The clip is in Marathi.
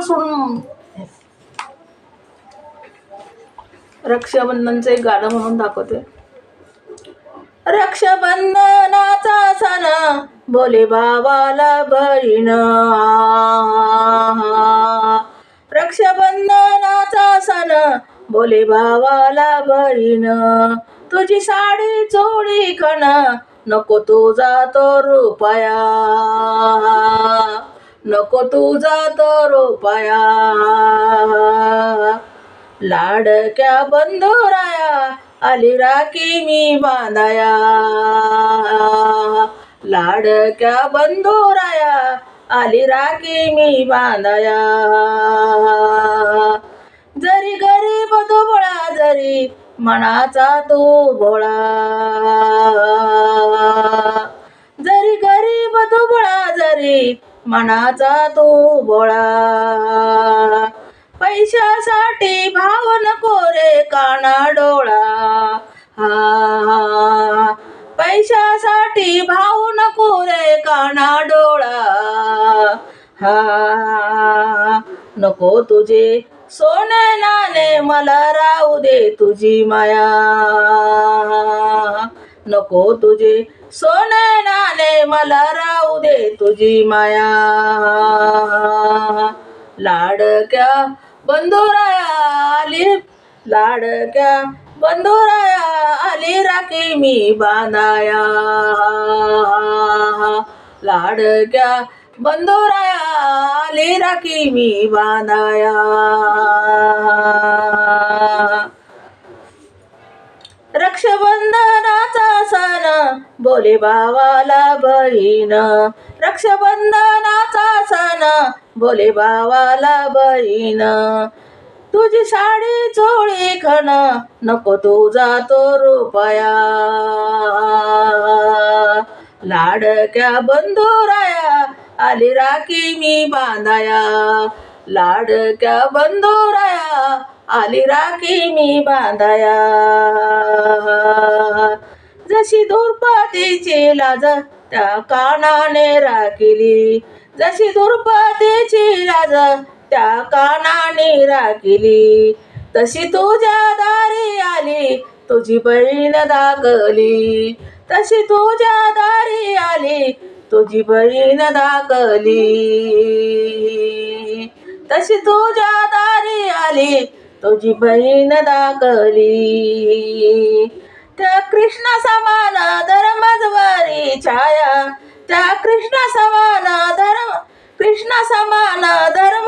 सोडून रक्षाबंधनचं एक गाणं म्हणून दाखवते. रक्षाबंधनाचा सण बोले भावाला बहीण, रक्षाबंधनाचा सण बोले भावाला बहीण, तुझी साडी चोळी खण नको तुझा तो रुपया, नको तुझा तो रुपया. लाडक्या बंधुराया आली राखी मी बांधाया, लाडक्या बंधुराया आली राखी मी बांधाया. जरी गरीब दुबळा जरी मनाचा तू भोळा, जरी गरीब दुबळा जरी मनाचा तू भोळा. पैशासाठी भाव नको रे काना डोळा, हा पैशासाठी भाव नको रे काना डोळा. हा नको तुझे सोने नाणे मला राहू दे तुझी माया, नको तुझे सोने नाणे मला राहू दे तुझी माया. लाडक्या बंधुराया आली, लाडक्या बंधुराया आली राखी मी बांधाया, लाडक्या बंधुराया आली राखी मी बांधाया. रक्षाबंधनाचा सण बोले भावाला बहीण, रक्षाबंधनाचा सण बोले भावाला बहीण, तुझी साडी चोळी खण नको तुझा तो रुपया. लाडक्या बंधुराया आली राखी मी बांधाया, लाडक्या बंधुराया आली राखी मी बांधाया. जशी दुर्पतीची लाज त्या कानाने राखिली, जशी दुर्पतीची लाज त्या कानाने राखिली, तशी तुझ्या दारी आली तुझी बहीण दाखली, तशी तुझ्या दारी आली तुझी बहीण दाखली, तशी तुझ्या दारी आली तुझी बहीण दाखली. त्या कृष्णा समान धर्मद्वारी छाया, त्या कृष्णा समान धर्म, कृष्णा समान धर्म